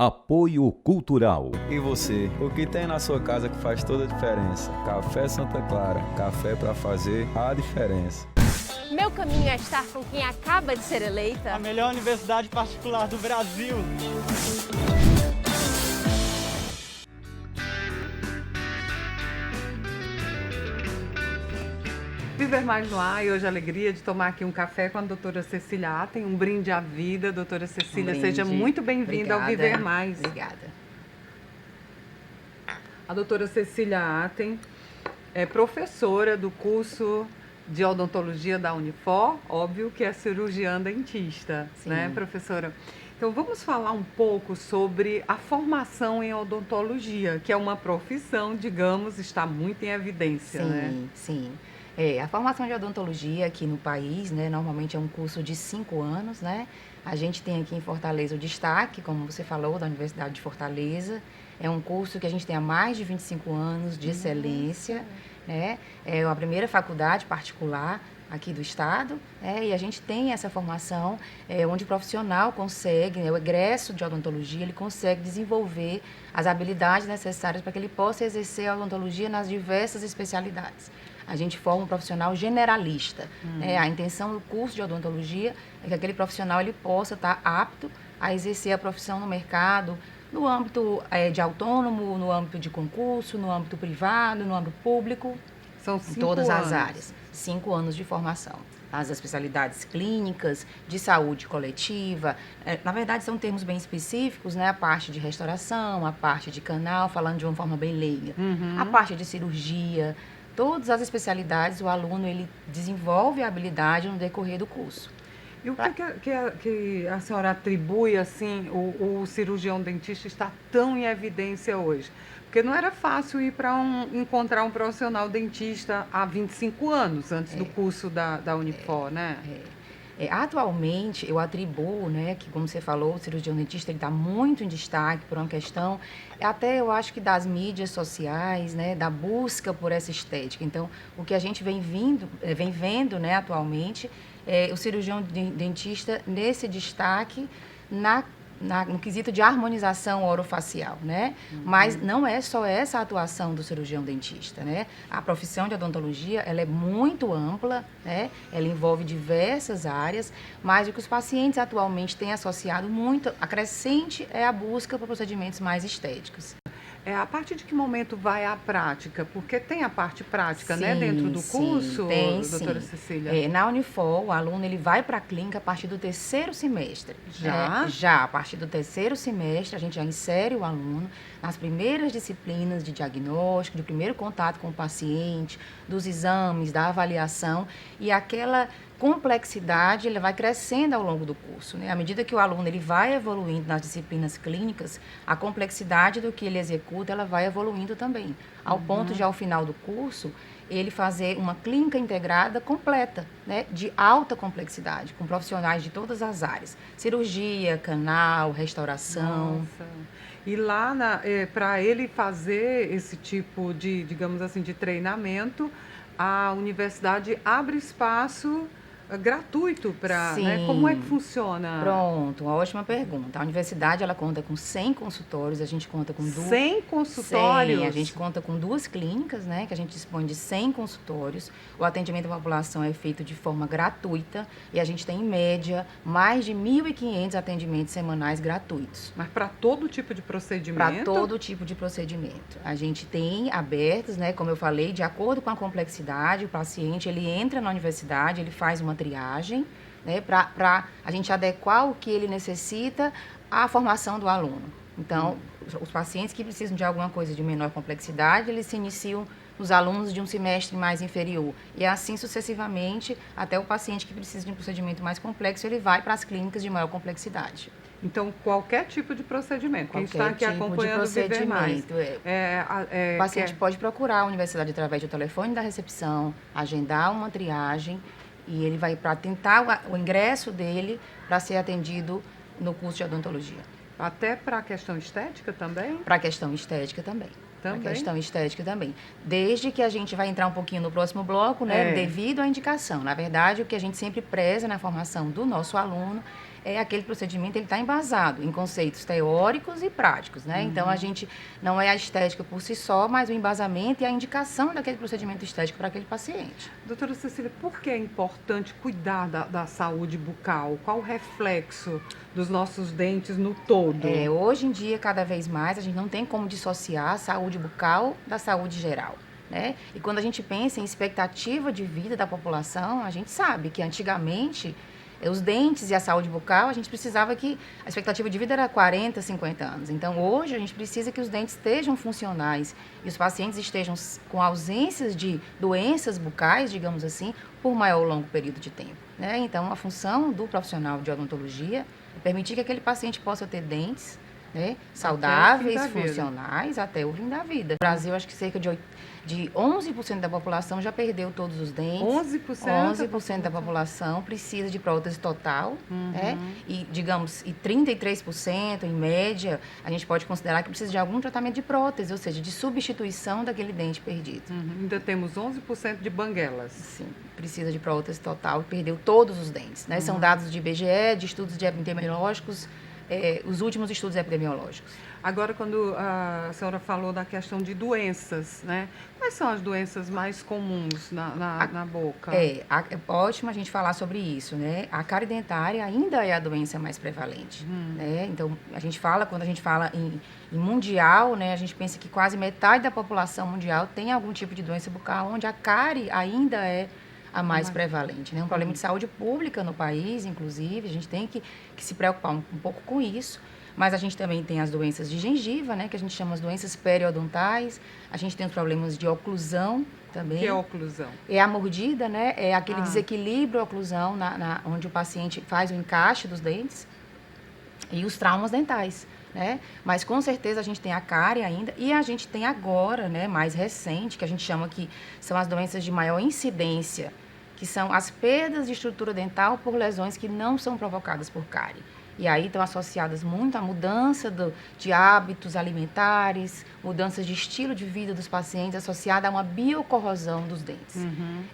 Apoio Cultural. E você, o que tem na sua casa que faz toda a diferença? Café Santa Clara, café para fazer a diferença. Meu caminho é estar com quem acaba de ser eleita a melhor universidade particular do Brasil. Viver Mais no Ar, e hoje a alegria de tomar aqui um café com a doutora Cecília Atem, um brinde à vida. Doutora Cecília, seja muito bem-vinda ao Viver Mais. Obrigada. A doutora Cecília Atem é professora do curso de odontologia da Unifor, óbvio que é cirurgiã dentista, né, professora? Então, vamos falar um pouco sobre a formação em odontologia, que é uma profissão, digamos, está muito em evidência, né? Sim. A formação de odontologia aqui no país, né, normalmente é um curso de 5 anos, né? A gente tem aqui em Fortaleza o destaque, como você falou, da Universidade de Fortaleza. É um curso que a gente tem há mais de 25 anos de excelência, né? É a primeira faculdade particular aqui do estado, e a gente tem essa formação onde o profissional consegue, o egresso de odontologia, ele consegue desenvolver as habilidades necessárias para que ele possa exercer a odontologia nas diversas especialidades. A gente forma um profissional generalista. A intenção do curso de odontologia é que aquele profissional ele possa estar apto a exercer a profissão no mercado, no âmbito de autônomo, no âmbito de concurso, no âmbito privado, no âmbito público. São 5 em todas anos. As áreas. 5 anos de formação. As especialidades clínicas, de saúde coletiva. Na verdade, são termos bem específicos, né? A parte de restauração, a parte de canal, falando de uma forma bem leiga. A parte de cirurgia. Todas as especialidades, o aluno ele desenvolve a habilidade no decorrer do curso. E o que a senhora atribui, assim, o cirurgião dentista está tão em evidência hoje? Porque não era fácil ir para encontrar um profissional dentista há 25 anos, antes do curso da Unifor, né? Atualmente, eu atribuo, né, que como você falou, o cirurgião dentista está muito em destaque por uma questão, até eu acho que das mídias sociais, né, da busca por essa estética. Então, o que a gente vem vendo, né, atualmente, é o cirurgião dentista nesse destaque no quesito de harmonização orofacial, né? Mas não é só essa a atuação do cirurgião dentista, né? A profissão de odontologia, ela é muito ampla, né? Ela envolve diversas áreas, mas o que os pacientes atualmente têm associado muito, a crescente, é a busca por procedimentos mais estéticos. A partir de que momento vai a prática? Porque tem a parte prática, né, dentro do curso, doutora Cecília? Na Unifor, o aluno ele vai para a clínica a partir do 3º semestre. Já? A partir do 3º semestre, a gente já insere o aluno nas primeiras disciplinas de diagnóstico, de primeiro contato com o paciente, dos exames, da avaliação, e aquela complexidade ele vai crescendo ao longo do curso, né? À medida que o aluno ele vai evoluindo nas disciplinas clínicas, a complexidade do que ele executa ela vai evoluindo também, ao ponto de ao final do curso ele fazer uma clínica integrada completa, né? De alta complexidade, com profissionais de todas as áreas, cirurgia, canal, restauração. Nossa. E lá, para ele fazer esse tipo de, digamos assim, de treinamento, a universidade abre espaço gratuito para, né? Como é que funciona? Pronto, uma ótima pergunta. A universidade, ela conta com 100 consultórios, a gente conta com 100 consultórios? 100, a gente conta com 2 clínicas, né? Que a gente dispõe de 100 consultórios. O atendimento à população é feito de forma gratuita e a gente tem, em média, mais de 1.500 atendimentos semanais gratuitos. Mas para todo tipo de procedimento? Para todo tipo de procedimento. A gente tem abertos, né? Como eu falei, de acordo com a complexidade, o paciente, ele entra na universidade, ele faz uma triagem, né, para a gente adequar o que ele necessita à formação do aluno. Então, os pacientes que precisam de alguma coisa de menor complexidade, eles se iniciam nos alunos de um semestre mais inferior. E assim sucessivamente, até o paciente que precisa de um procedimento mais complexo, ele vai para as clínicas de maior complexidade. Então, qualquer tipo de procedimento. Quem está aqui tipo acompanhando o Viver Mais. O paciente pode procurar a universidade através do telefone da recepção, agendar uma triagem, e ele vai para tentar o ingresso dele para ser atendido no curso de odontologia. Até para a questão estética também? Para a questão estética também. A questão estética também. Desde que a gente vai entrar um pouquinho no próximo bloco, né? Devido à indicação. Na verdade, o que a gente sempre preza na formação do nosso aluno aquele procedimento ele está embasado em conceitos teóricos e práticos, né? Então, a gente não é a estética por si só, mas o embasamento e a indicação daquele procedimento estético para aquele paciente. Doutora Cecília, por que é importante cuidar da saúde bucal? Qual o reflexo dos nossos dentes no todo? Hoje em dia, cada vez mais, a gente não tem como dissociar a saúde bucal da saúde geral, né? E quando a gente pensa em expectativa de vida da população, a gente sabe que antigamente os dentes e a saúde bucal, a gente precisava que a expectativa de vida era 40, 50 anos. Então, hoje, a gente precisa que os dentes estejam funcionais e os pacientes estejam com ausências de doenças bucais, digamos assim, por maior ou longo período de tempo, né? Então, a função do profissional de odontologia é permitir que aquele paciente possa ter dentes, né, saudáveis, funcionais, até o fim da vida. No Brasil, acho que cerca de 11% da população já perdeu todos os dentes. 11% da população precisa de prótese total, né? E, digamos, 33%, em média, a gente pode considerar que precisa de algum tratamento de prótese, ou seja, de substituição daquele dente perdido. Ainda temos 11% de banguelas. Sim, precisa de prótese total e perdeu todos os dentes, né? São dados de IBGE, de estudos epidemiológicos, os últimos estudos epidemiológicos. Agora, quando a senhora falou da questão de doenças, né? Quais são as doenças mais comuns na boca? É ótimo a gente falar sobre isso, né? A cárie dentária ainda é a doença mais prevalente, né? Então, quando a gente fala em mundial, né? A gente pensa que quase metade da população mundial tem algum tipo de doença bucal, onde a cárie ainda é a mais prevalente, né? Um problema de saúde pública no país, inclusive, a gente tem que se preocupar um pouco com isso. Mas a gente também tem as doenças de gengiva, né, que a gente chama as doenças periodontais. A gente tem os problemas de oclusão também. O que é oclusão? É a mordida, né? É aquele desequilíbrio oclusão onde o paciente faz o encaixe dos dentes. E os traumas dentais, né? Mas com certeza a gente tem a cárie ainda. E a gente tem agora, né, mais recente, que a gente chama que são as doenças de maior incidência, que são as perdas de estrutura dental por lesões que não são provocadas por cárie. E aí estão associadas muito à mudança de hábitos alimentares, mudanças de estilo de vida dos pacientes, associada a uma biocorrosão dos dentes.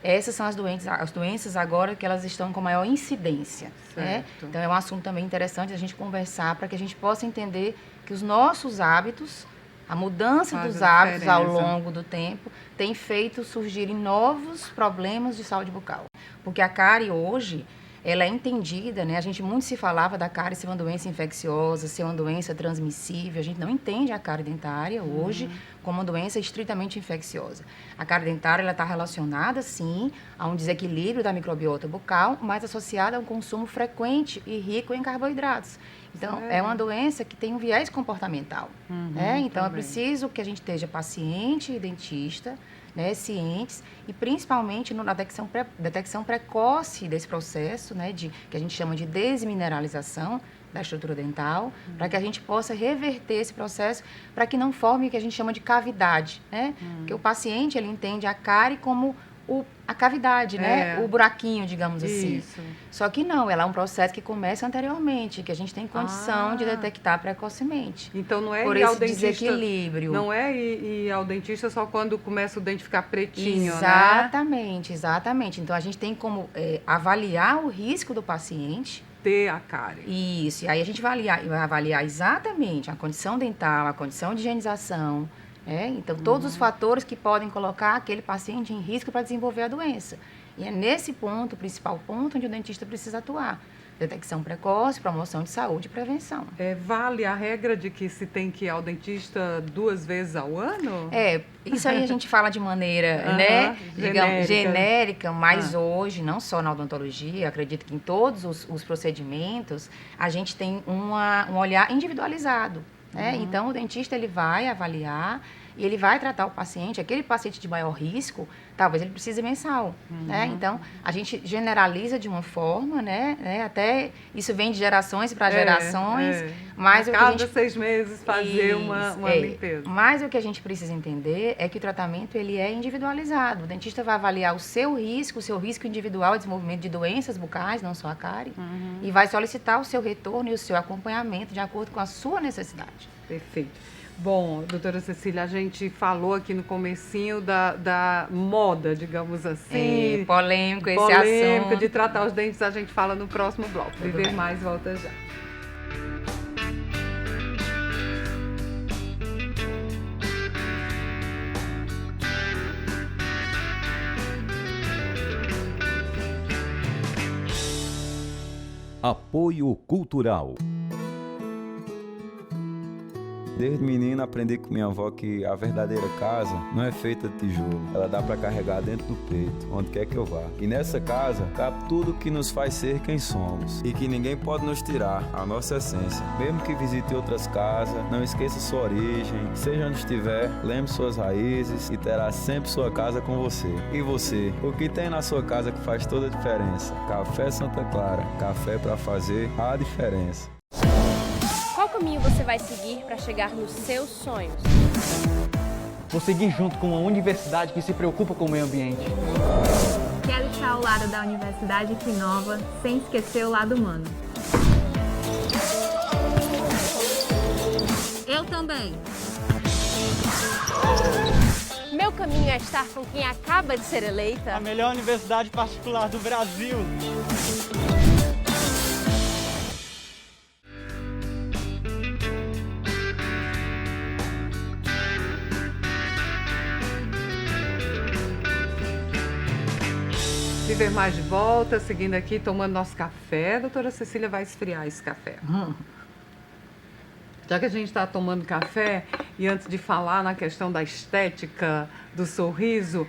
Essas são as doenças agora que elas estão com maior incidência, né? Então é um assunto também interessante a gente conversar para que a gente possa entender que os nossos hábitos, a mudança dos hábitos ao longo do tempo, tem feito surgirem novos problemas de saúde bucal. Porque a cárie hoje, ela é entendida, né? A gente muito se falava da cárie ser uma doença infecciosa, ser uma doença transmissível. A gente não entende a cárie dentária hoje como uma doença estritamente infecciosa. A cárie dentária, ela está relacionada, sim, a um desequilíbrio da microbiota bucal, mas associada a um consumo frequente e rico em carboidratos. Então, é uma doença que tem um viés comportamental, né? Então, é preciso que a gente esteja paciente e dentista, né, cientes, e principalmente na detecção precoce desse processo, né, que a gente chama de desmineralização da estrutura dental, para que a gente possa reverter esse processo, para que não forme o que a gente chama de cavidade, né? Porque o paciente, ele entende a cárie como a cavidade, né? O buraquinho, digamos assim. Só que não, ela é um processo que começa anteriormente, que a gente tem condição de detectar precocemente. Então não é por ir ao esse dentista, desequilíbrio. Não é ir ao dentista só quando começa o dente ficar pretinho, exatamente, né? Exatamente. Então a gente tem como avaliar o risco do paciente. Ter a cárie. Isso, e aí a gente vai avaliar exatamente a condição dental, a condição de higienização, então, todos os fatores que podem colocar aquele paciente em risco para desenvolver a doença. E é nesse ponto, o principal ponto, onde o dentista precisa atuar. Detecção precoce, promoção de saúde e prevenção. Vale a regra de que se tem que ir ao dentista 2 vezes ao ano? Isso aí a gente fala de maneira, né, digamos, genérica, mas hoje, não só na odontologia, acredito que em todos os procedimentos, a gente tem um olhar individualizado. Então, o dentista ele vai avaliar e ele vai tratar o paciente, aquele paciente de maior risco, talvez ele precise mensal, né? Então, a gente generaliza de uma forma, né? Até isso vem de gerações para gerações, mas cada 6 meses fazer uma limpeza. Mas o que a gente precisa entender é que o tratamento ele é individualizado. O dentista vai avaliar o seu risco individual de desenvolvimento de doenças bucais, não só a cárie, e vai solicitar o seu retorno e o seu acompanhamento de acordo com a sua necessidade. Perfeito. Bom, doutora Cecília, gente falou aqui no comecinho da moda, digamos assim. Polêmico esse Polêmico assunto. de tratar os dentes, a gente fala no próximo bloco. Tudo Viver bem. Mais volta já. Apoio Cultural. Desde menino aprendi com minha avó que a verdadeira casa não é feita de tijolo. Ela dá pra carregar dentro do peito, onde quer que eu vá. E nessa casa cabe tudo que nos faz ser quem somos. E que ninguém pode nos tirar a nossa essência. Mesmo que visite outras casas, não esqueça sua origem. Seja onde estiver, lembre suas raízes e terá sempre sua casa com você. E você? O que tem na sua casa que faz toda a diferença? Café Santa Clara. Café pra fazer a diferença. Qual caminho você vai seguir para chegar nos seus sonhos? Vou seguir junto com uma universidade que se preocupa com o meio ambiente. Quero estar ao lado da universidade que inova, sem esquecer o lado humano. Eu também. Meu caminho é estar com quem acaba de ser eleita. A melhor universidade particular do Brasil. Viver Mais de volta, seguindo aqui, tomando nosso café. A doutora Cecília vai esfriar esse café. Já que a gente está tomando café, e antes de falar na questão da estética do sorriso,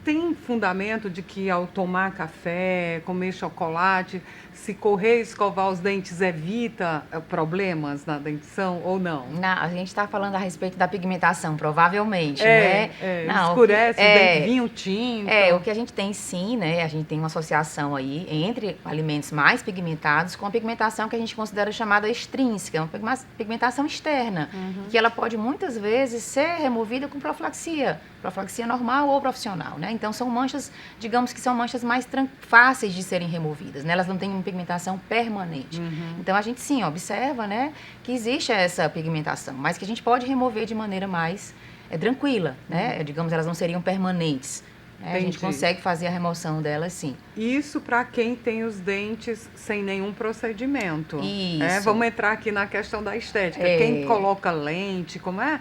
tem fundamento de que ao tomar café, comer chocolate, se correr e escovar os dentes evita problemas na dentição ou não? Não, a gente está falando a respeito da pigmentação, provavelmente, né? Não, escurece os dentes, vinho tinto. O que a gente tem sim, né? A gente tem uma associação aí entre alimentos mais pigmentados com a pigmentação que a gente considera chamada extrínseca, uma pigmentação externa, que ela pode muitas vezes ser removida com profilaxia normal ou profissional, né? Então são manchas, digamos que são manchas mais fáceis de serem removidas, né? Elas não têm uma pigmentação permanente. Então a gente sim observa, né, que existe essa pigmentação, mas que a gente pode remover de maneira mais tranquila, né? Digamos, elas não seriam permanentes. A gente consegue fazer a remoção delas, sim. Isso para quem tem os dentes sem nenhum procedimento. Isso. Vamos entrar aqui na questão da estética. Quem coloca lente, como é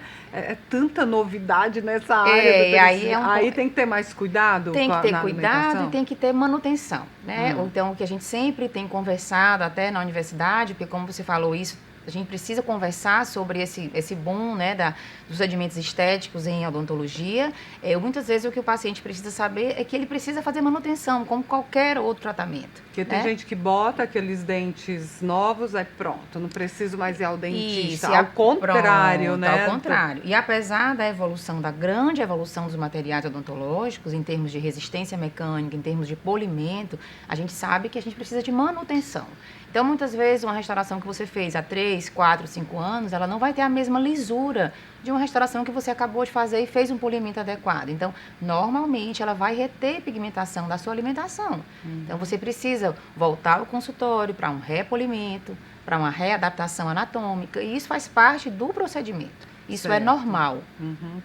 tanta novidade nessa área. Aí tem que ter mais cuidado. Tem que ter na cuidado e tem que ter manutenção, né? Então, o que a gente sempre tem conversado até na universidade, porque como você falou isso, a gente precisa conversar sobre esse boom, né, dos procedimentos estéticos em odontologia. Muitas vezes o que o paciente precisa saber é que ele precisa fazer manutenção, como qualquer outro tratamento. Porque tem gente que bota aqueles dentes novos, pronto, não preciso mais ir ao dentista. Isso, ao contrário, né? Ao contrário. E apesar da grande evolução dos materiais odontológicos, em termos de resistência mecânica, em termos de polimento, a gente sabe que a gente precisa de manutenção. Então, muitas vezes, uma restauração que você fez há 3, 4, 5 anos, ela não vai ter a mesma lisura de uma restauração que você acabou de fazer e fez um polimento adequado. Então, normalmente, ela vai reter pigmentação da sua alimentação. Então, você precisa voltar ao consultório para um repolimento, para uma readaptação anatômica, e isso faz parte do procedimento. Isso é normal.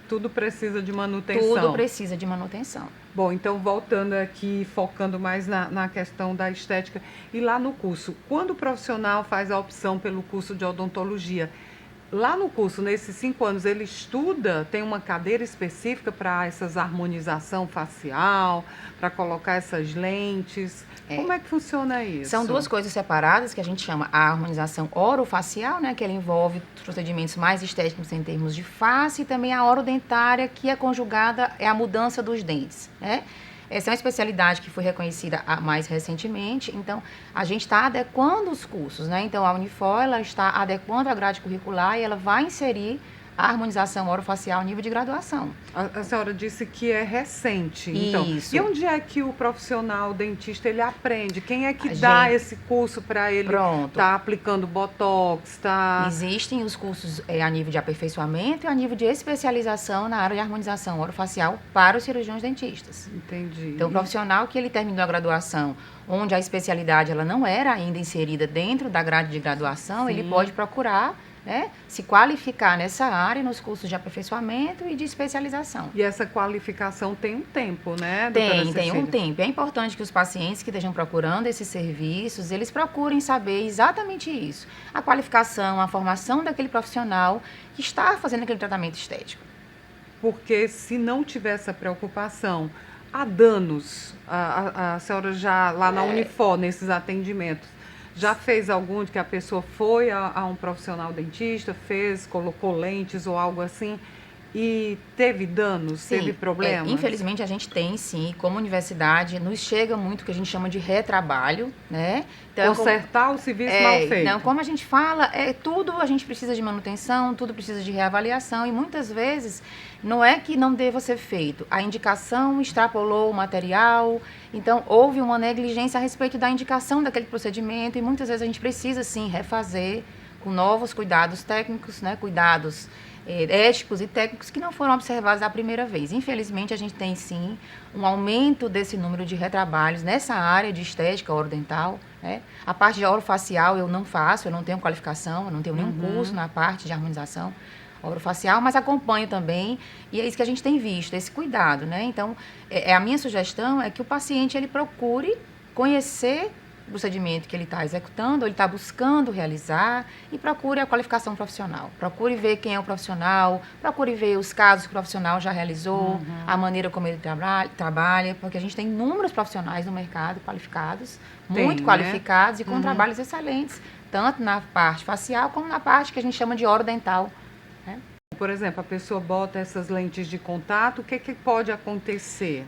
Tudo precisa de manutenção. Tudo precisa de manutenção. Bom, então voltando aqui, focando mais na questão da estética. E lá no curso, quando o profissional faz a opção pelo curso de odontologia, lá no curso, nesses 5 anos, ele estuda, tem uma cadeira específica para essas harmonização facial, para colocar essas lentes. Como é que funciona isso? São duas coisas separadas que a gente chama a harmonização orofacial, né, que ela envolve os procedimentos mais estéticos em termos de face, e também a orodentária, que é conjugada à mudança dos dentes, né? Essa é uma especialidade que foi reconhecida mais recentemente, então a gente está adequando os cursos, né? Então a Unifor, ela está adequando a grade curricular e ela vai inserir a harmonização orofacial a nível de graduação. A senhora disse que é recente. Então, Isso. E onde é que o profissional dentista ele aprende? Quem é que dá esse curso para ele estar aplicando botox? Existem os cursos a nível de aperfeiçoamento e a nível de especialização na área de harmonização orofacial para os cirurgiões dentistas. Entendi. Então, o profissional que ele terminou a graduação, onde a especialidade ela não era ainda inserida dentro da grade de graduação, ele pode procurar né, se qualificar nessa área nos cursos de aperfeiçoamento e de especialização. E essa qualificação tem um tempo, né, doutora Tem Cecília? um tempo. É importante que os pacientes que estejam procurando esses serviços, eles procurem saber exatamente isso. A qualificação, a formação daquele profissional que está fazendo aquele tratamento estético. Porque se não tiver essa preocupação, há danos. A senhora já, lá na Unifor, nesses atendimentos, já fez algum de que a pessoa foi a um profissional dentista, colocou lentes ou algo assim, e teve danos, Sim, teve problemas? Infelizmente a gente tem, sim, como universidade, nos chega muito o que a gente chama de retrabalho, né? Então, Consertar o serviço mal feito. Não, como a gente fala, tudo a gente precisa de manutenção, tudo precisa de reavaliação, e muitas vezes não é que não deva ser feito. A indicação extrapolou o material, então houve uma negligência a respeito da indicação daquele procedimento, e muitas vezes a gente precisa, sim, refazer com novos cuidados técnicos, né? Cuidados éticos e técnicos que não foram observados da primeira vez. Infelizmente, a gente tem, sim, um aumento desse número de retrabalhos nessa área de estética orodental, né? A parte de orofacial eu não faço, eu não tenho qualificação, eu não tenho nenhum curso na parte de harmonização orofacial, mas acompanho também, e é isso que a gente tem visto, esse cuidado, né? Então, a minha sugestão é que o paciente ele procure conhecer o procedimento que ele está executando, ou ele está buscando realizar, e procure a qualificação profissional. Procure ver quem é o profissional, procure ver os casos que o profissional já realizou, a maneira como ele trabalha, porque a gente tem inúmeros profissionais no mercado qualificados, muito qualificados e com trabalhos excelentes, tanto na parte facial como na parte que a gente chama de orodental. Por exemplo, a pessoa bota essas lentes de contato, o que pode acontecer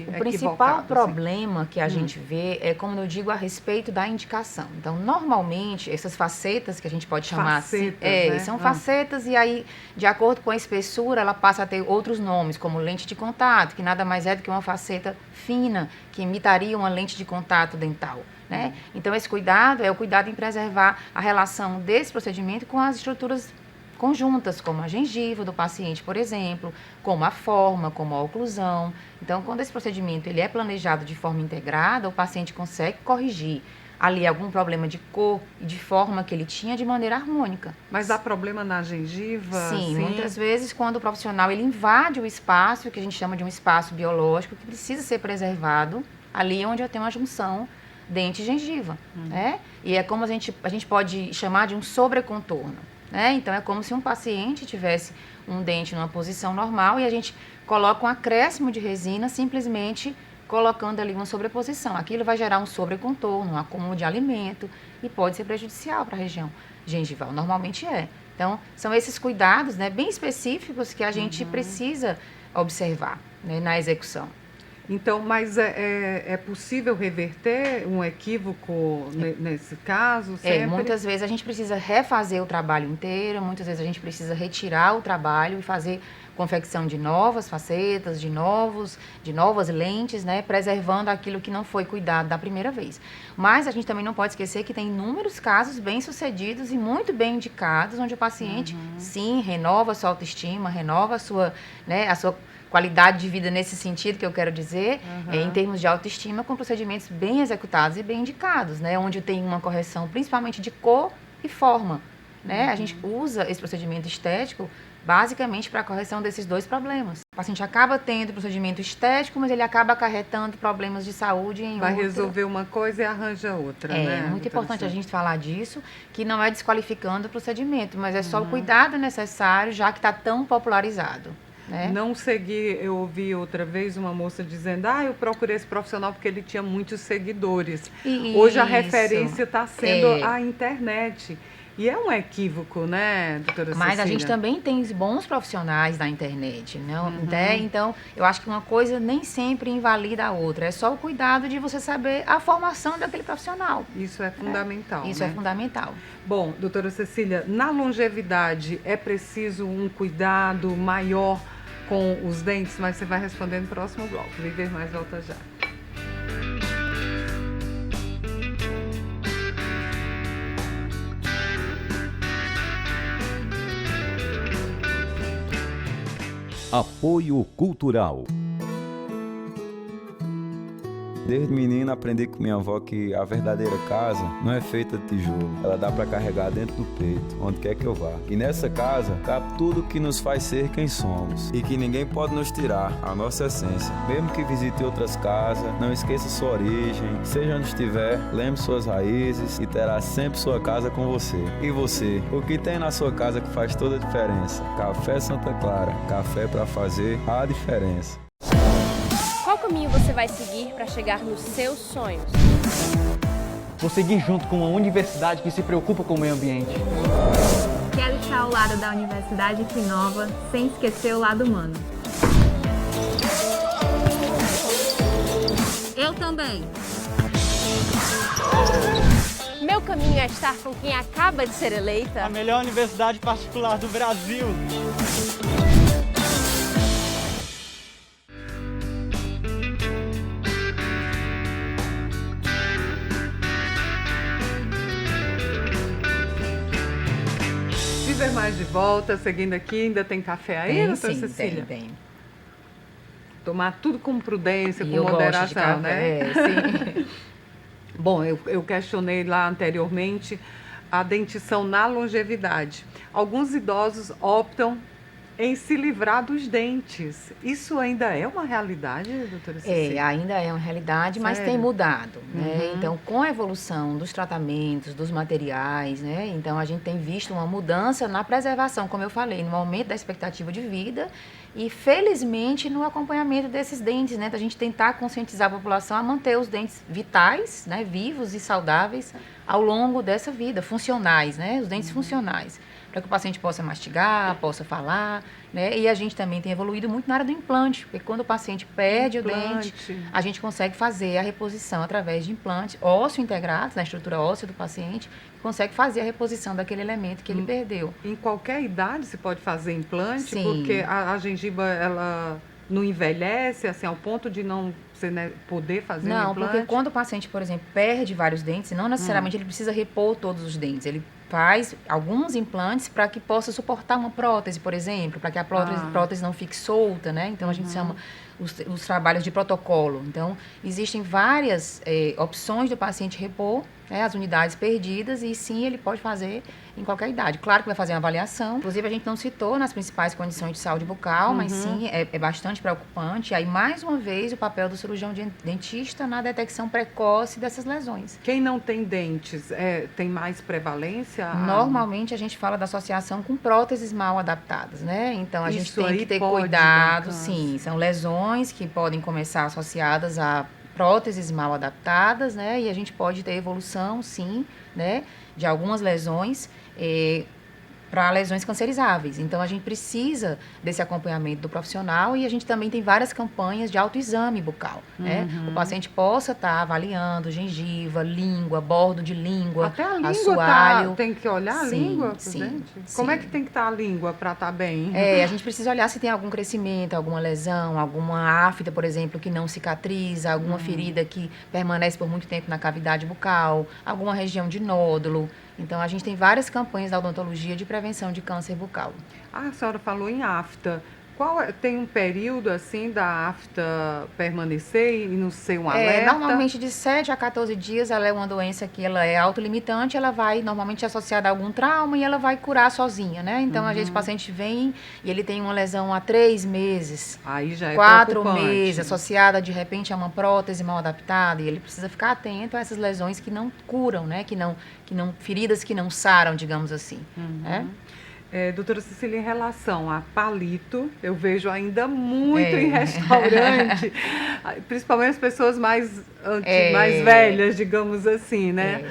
o principal problema que a gente vê é, como eu digo, a respeito da indicação. Então, normalmente, essas facetas que a gente pode chamar assim, né? São facetas, e aí, de acordo com a espessura, ela passa a ter outros nomes, como lente de contato, que nada mais é do que uma faceta fina, que imitaria uma lente de contato dental, né? Então, esse cuidado é o cuidado em preservar a relação desse procedimento com as estruturas conjuntas, como a gengiva do paciente, por exemplo, como a forma, como a oclusão. Então, quando esse procedimento ele é planejado de forma integrada, o paciente consegue corrigir ali algum problema de cor e de forma que ele tinha de maneira harmônica. Mas dá problema na gengiva? Sim, muitas vezes quando o profissional ele invade o espaço, que a gente chama de um espaço biológico, que precisa ser preservado, ali onde eu tenho uma junção dente e gengiva, né? E é como a gente pode chamar de um sobrecontorno. Né? Então, é como se um paciente tivesse um dente numa posição normal e a gente coloca um acréscimo de resina simplesmente colocando ali uma sobreposição. Aquilo vai gerar um sobrecontorno, um acúmulo de alimento e pode ser prejudicial para a região gengival. Normalmente é. Então, são esses cuidados, né, bem específicos que a gente precisa observar, né, na execução. Então, mas é possível reverter um equívoco nesse caso? Sempre? Muitas vezes a gente precisa refazer o trabalho inteiro, muitas vezes a gente precisa retirar o trabalho e fazer confecção de novas facetas, de novas lentes, né, preservando aquilo que não foi cuidado da primeira vez. Mas a gente também não pode esquecer que tem inúmeros casos bem-sucedidos e muito bem indicados, onde o paciente, sim, renova a sua autoestima, renova a sua qualidade de vida nesse sentido que eu quero dizer, em termos de autoestima, com procedimentos bem executados e bem indicados, né? Onde tem uma correção principalmente de cor e forma, né? A gente usa esse procedimento estético basicamente para a correção desses dois problemas. O paciente acaba tendo procedimento estético, mas ele acaba acarretando problemas de saúde em Vai resolver uma coisa e arranja outra, né? É muito importante a gente falar disso, que não é desqualificando o procedimento, mas é só o cuidado necessário, já que está tão popularizado. Né? Não seguir, eu ouvi outra vez uma moça dizendo, eu procurei esse profissional porque ele tinha muitos seguidores. Hoje a referência está sendo a internet. E é um equívoco, né, doutora Cecília? Mas a gente também tem bons profissionais na internet, não? Então, eu acho que uma coisa nem sempre invalida a outra. É só o cuidado de você saber a formação daquele profissional. Isso é fundamental, Isso é fundamental. Bom, doutora Cecília, na longevidade é preciso um cuidado maior com os dentes, mas você vai responder no próximo bloco. Viver Mais volta já. Apoio Cultural. Desde menino aprendi com minha avó que a verdadeira casa não é feita de tijolo. Ela dá para carregar dentro do peito, onde quer que eu vá. E nessa casa cabe tudo que nos faz ser quem somos. E que ninguém pode nos tirar a nossa essência. Mesmo que visite outras casas, não esqueça sua origem. Seja onde estiver, lembre suas raízes e terá sempre sua casa com você. E você? O que tem na sua casa que faz toda a diferença? Café Santa Clara. Café para fazer a diferença. Qual caminho você vai seguir para chegar nos seus sonhos? Vou seguir junto com uma universidade que se preocupa com o meio ambiente. Quero estar ao lado da universidade que inova, sem esquecer o lado humano. Eu também. Meu caminho é estar com quem acaba de ser eleita. A melhor universidade particular do Brasil. Viver Mais de volta, seguindo aqui, ainda tem café aí, doutora Cecília? Tem. Tomar tudo com prudência, E com eu gosto de moderação, café, né? sim. Bom, eu questionei lá anteriormente a dentição na longevidade. Alguns idosos optam em se livrar dos dentes. Isso ainda é uma realidade, doutora Cecília? Ainda é uma realidade, mas Sério? tem mudado, né? Uhum. Então, com a evolução dos tratamentos, dos materiais, né? Então, a gente tem visto uma mudança na preservação, como eu falei, no aumento da expectativa de vida e, felizmente, no acompanhamento desses dentes, né? Da gente tentar conscientizar a população a manter os dentes vitais, né? Vivos e saudáveis ao longo dessa vida, funcionais, né? Os dentes funcionais, para que o paciente possa mastigar, possa falar, né? E a gente também tem evoluído muito na área do implante, porque quando o paciente perde o dente, a gente consegue fazer a reposição através de implantes ósseo integrados na estrutura óssea do paciente, consegue fazer a reposição daquele elemento que ele perdeu. Em qualquer idade se pode fazer implante, Sim. porque a gengiva, ela não envelhece, assim, ao ponto de não você, né, poder fazer um Não, implante? porque quando o paciente, por exemplo, perde vários dentes, não necessariamente ele precisa repor todos os dentes. Ele faz alguns implantes para que possa suportar uma prótese, por exemplo, para que a prótese não fique solta, né? Então, a gente chama os trabalhos de protocolo. Então, existem várias opções do paciente repor, né, as unidades perdidas, e sim, ele pode fazer em qualquer idade. Claro que vai fazer uma avaliação. Inclusive, a gente não citou nas principais condições de saúde bucal, mas sim, é bastante preocupante. E aí, mais uma vez, o papel do cirurgião dentista na detecção precoce dessas lesões. Quem não tem dentes tem mais prevalência? Normalmente, a gente fala da associação com próteses mal adaptadas, né? Então, a gente Isso tem aí que ter pode cuidado, dar sim. São lesões que podem começar associadas a próteses mal adaptadas, né? E a gente pode ter evolução, sim, né? De algumas lesões para lesões cancerizáveis. Então, a gente precisa desse acompanhamento do profissional e a gente também tem várias campanhas de autoexame bucal, né? O paciente possa estar avaliando gengiva, língua, bordo de língua, Até a língua assoalho. tem que olhar a Sim, língua, sim, gente? sim. Como é que tem que estar a língua para estar bem? A gente precisa olhar se tem algum crescimento, alguma lesão, alguma afta, por exemplo, que não cicatriza, alguma ferida que permanece por muito tempo na cavidade bucal, alguma região de nódulo. Então, a gente tem várias campanhas da odontologia de prevenção de câncer bucal. A senhora falou em afta. Tem um período, assim, da afta permanecer e não ser um alerta? Normalmente, de 7 a 14 dias, ela é uma doença que ela é autolimitante, ela vai normalmente associada a algum trauma e ela vai curar sozinha, né? Então, às vezes, o paciente vem e ele tem uma lesão há 3 meses, Aí já é 4 preocupante. meses, associada, de repente, a uma prótese mal adaptada, e ele precisa ficar atento a essas lesões que não curam, né? Feridas que não saram, digamos assim, né? Doutora Cecília, em relação a palito, eu vejo ainda muito em restaurante, principalmente as pessoas mais velhas, digamos assim, né?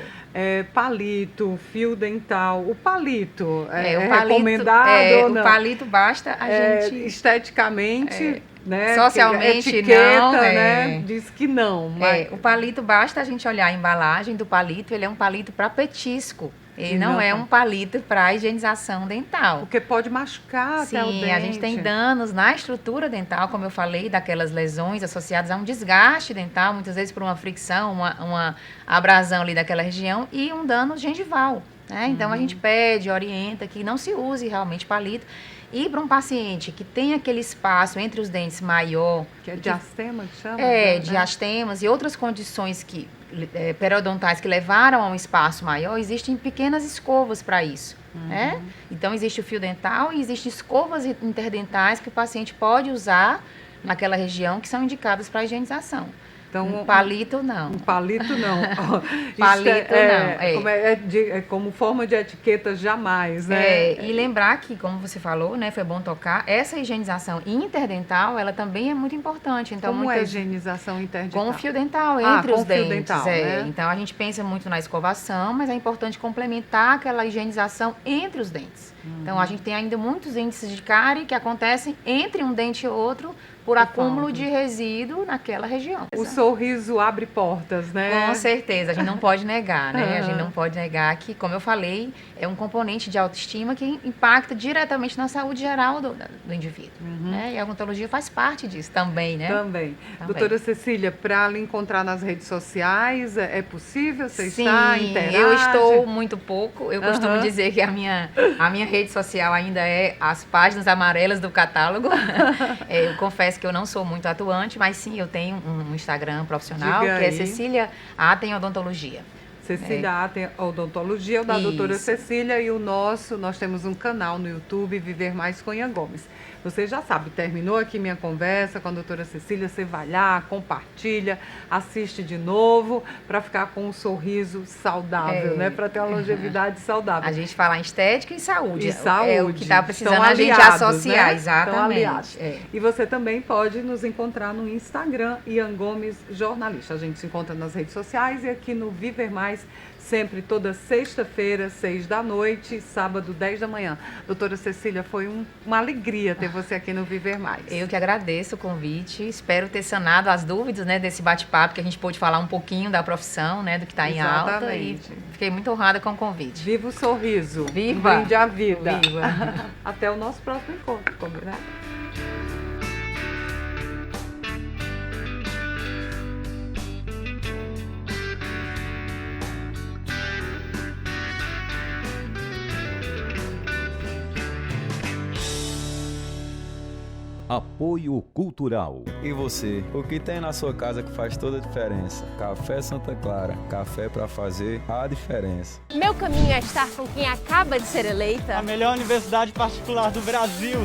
Palito, fio dental. O palito é recomendado ou não? O palito basta a gente... Esteticamente... Né? Socialmente, etiqueta, não, né? Diz que não. Mas... o palito, basta a gente olhar a embalagem do palito, ele é um palito para petisco. Ele não é um palito para higienização dental. Porque pode machucar até o dente. Sim, a gente tem danos na estrutura dental, como eu falei, daquelas lesões associadas a um desgaste dental, muitas vezes por uma fricção, uma abrasão ali daquela região, e um dano gengival, né? Então a gente pede, orienta que não se use realmente palito. E para um paciente que tem aquele espaço entre os dentes maior... Que é diastema que chama? Diastemas e outras condições periodontais que levaram a um espaço maior, existem pequenas escovas para isso, né? Então existe o fio dental e existem escovas interdentais que o paciente pode usar naquela região que são indicadas para higienização. Então, um palito não. Um palito não. Palito não. É como forma de etiqueta jamais, né? E lembrar que, como você falou, né, foi bom tocar, essa higienização interdental, ela também é muito importante. Então, como é a higienização interdental? Com o fio dental, entre os dentes. Fio dental, né? Então, a gente pensa muito na escovação, mas é importante complementar aquela higienização entre os dentes. Então, a gente tem ainda muitos índices de cárie que acontecem entre um dente e outro, por acúmulo de resíduo naquela região. O sorriso abre portas, né? Com certeza, a gente não pode negar, né? A gente não pode negar que, como eu falei, é um componente de autoestima que impacta diretamente na saúde geral do indivíduo. Né? E a odontologia faz parte disso também, né? Também. Doutora Cecília, para lhe encontrar nas redes sociais, é possível? Você está, interage? Eu estou muito pouco. Eu costumo dizer que a minha rede social ainda é as páginas amarelas do catálogo. Eu confesso que eu não sou muito atuante, mas sim, eu tenho um Instagram profissional, que é Cecília Atem Odontologia. Cecília Atem Odontologia, o da doutora Cecília, e nós temos um canal no YouTube, Viver Mais com Ian Gomes. Você já sabe, terminou aqui minha conversa com a doutora Cecília, você vai lá, compartilha, assiste de novo, para ficar com um sorriso saudável, né? Para ter uma longevidade saudável. A gente fala em estética e saúde. E saúde. É o que está precisando aliados, a gente associar, né? exatamente. E você também pode nos encontrar no Instagram, Ian Gomes Jornalista. A gente se encontra nas redes sociais e aqui no Viver Mais, sempre toda sexta-feira, 18h, sábado, 10 da manhã. Doutora Cecília, foi uma alegria ter você aqui no Viver Mais. Eu que agradeço o convite, espero ter sanado as dúvidas, né, desse bate-papo, que a gente pôde falar um pouquinho da profissão, né, do que está em alta, e fiquei muito honrada com o convite. Viva o sorriso. Viva! Um brinde à vida. Viva! Até o nosso próximo encontro, combinado? Apoio Cultural. E você, o que tem na sua casa que faz toda a diferença? Café Santa Clara, café para fazer a diferença. Meu caminho é estar com quem acaba de ser eleita A melhor universidade particular do Brasil.